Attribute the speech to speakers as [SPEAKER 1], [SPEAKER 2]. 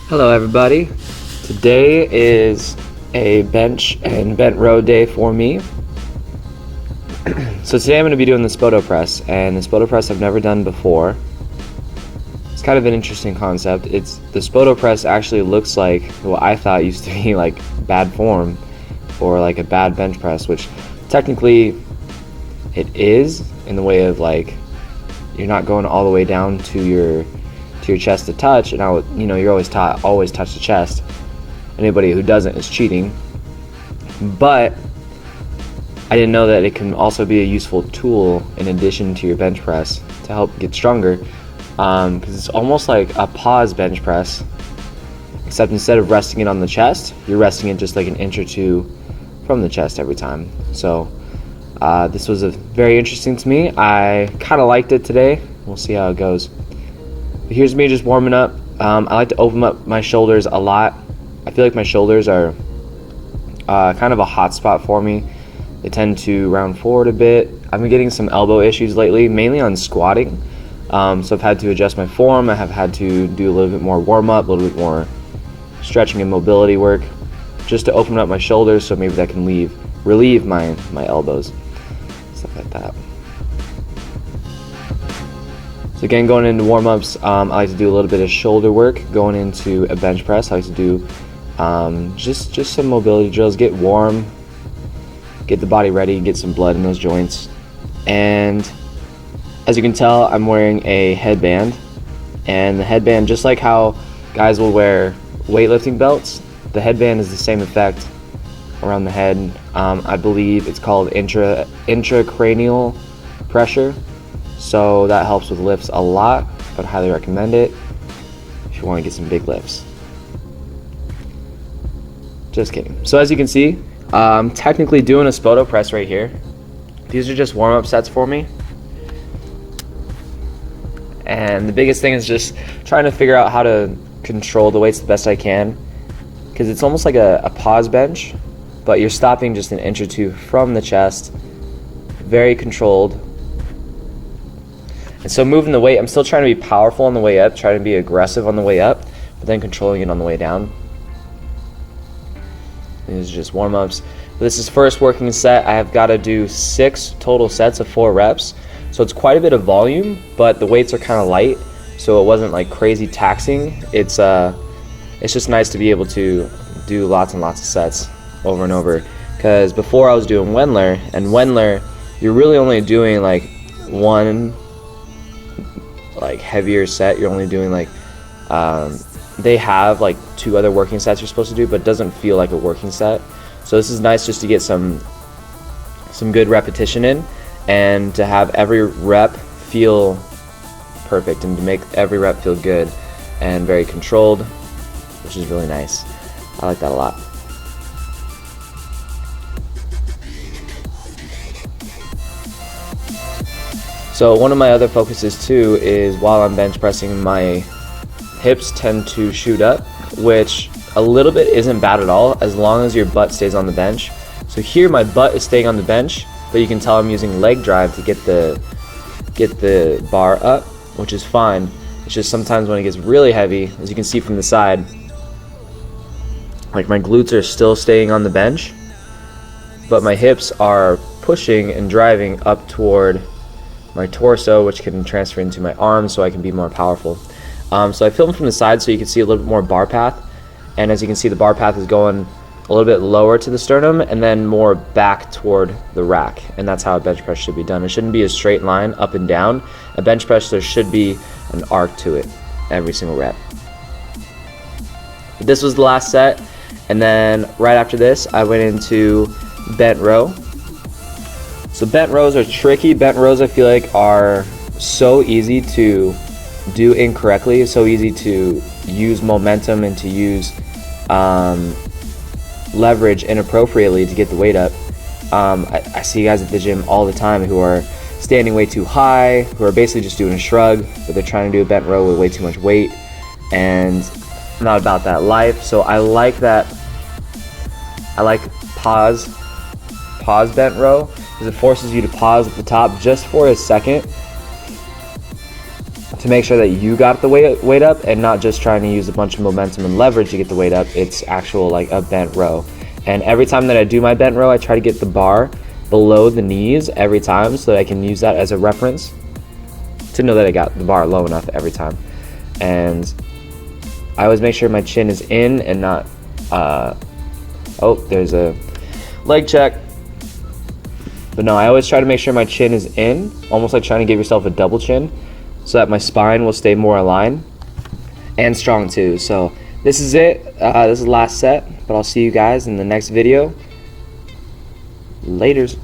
[SPEAKER 1] Hello everybody. Today is a bench and bent row day for me. So today I'm going to be doing the Spoto press, and the Spoto press I've never done before. It's kind of an interesting concept. The Spoto press actually looks like what I thought used to be like bad form or like a bad bench press, which technically it is in the way of like you're not going all the way down to your chest to touch, and you're always taught always touch the chest. Anybody who doesn't is cheating. But I didn't know that it can also be a useful tool in addition to your bench press to help get stronger, because it's almost like a pause bench press, except instead of resting it on the chest, you're resting it just like an inch or two from the chest every time. So this was very interesting to me. I kind of liked it today. We'll see how it goes. Here's me just warming up. I like to open up my shoulders a lot. I feel like my shoulders are kind of a hot spot for me. They tend to round forward a bit. I've been getting some elbow issues lately, mainly on squatting. So I've had to adjust my form. I have had to do a little bit more warm up, a little bit more stretching and mobility work, just to open up my shoulders, so maybe that can relieve my elbows, stuff like that. So again, going into warm-ups, I like to do a little bit of shoulder work. Going into a bench press, I like to do just some mobility drills, get warm, get the body ready, get some blood in those joints. And as you can tell, I'm wearing a headband. And the headband, just like how guys will wear weightlifting belts, the headband is the same effect around the head. I believe it's called intracranial pressure. So that helps with lifts a lot. I would highly recommend it if you want to get some big lifts. Just kidding. So as you can see, I'm technically doing a Spoto press right here. These are just warm-up sets for me. And the biggest thing is just trying to figure out how to control the weights the best I can, because it's almost like a pause bench, but you're stopping just an inch or two from the chest. Very controlled. And so moving the weight, I'm still trying to be powerful on the way up, trying to be aggressive on the way up, but then controlling it on the way down. These are just warm-ups. This is first working set. I have got to do 6 total sets of 4 reps. So it's quite a bit of volume, but the weights are kind of light, so it wasn't like crazy taxing. It's just nice to be able to do lots and lots of sets over and over. Because before I was doing Wendler, and Wendler, you're really only doing like one heavier set. You're only doing like they have like 2 other working sets you're supposed to do, but it doesn't feel like a working set. So this is nice just to get some good repetition in, and to have every rep feel perfect, and to make every rep feel good and very controlled, which is really nice. I like that a lot. So one of my other focuses too is while I'm bench pressing, my hips tend to shoot up, which a little bit isn't bad at all as long as your butt stays on the bench. So here my butt is staying on the bench, but you can tell I'm using leg drive to get the bar up, which is fine. It's just sometimes when it gets really heavy, as you can see from the side, like my glutes are still staying on the bench, but my hips are pushing and driving up toward my torso, which can transfer into my arms so I can be more powerful. So I filmed from the side so you can see a little bit more bar path, and as you can see, the bar path is going a little bit lower to the sternum and then more back toward the rack, and that's how a bench press should be done. It shouldn't be a straight line up and down. A bench press, there should be an arc to it every single rep. This was the last set, and then right after this I went into bent row. So bent rows are tricky. Bent rows I feel like are so easy to do incorrectly, so easy to use momentum and to use leverage inappropriately to get the weight up. I see guys at the gym all the time who are standing way too high, who are basically just doing a shrug, but they're trying to do a bent row with way too much weight, and I'm not about that life. So I like pause bent row, because it forces you to pause at the top just for a second to make sure that you got the weight up and not just trying to use a bunch of momentum and leverage to get the weight up. It's actual like a bent row. And every time that I do my bent row, I try to get the bar below the knees every time so that I can use that as a reference to know that I got the bar low enough every time. And I always make sure my chin is in and not, oh, there's a leg check. But no, I always try to make sure my chin is in, almost like trying to give yourself a double chin, so that my spine will stay more aligned and strong too. So this is it. This is the last set, but I'll see you guys in the next video. Laters.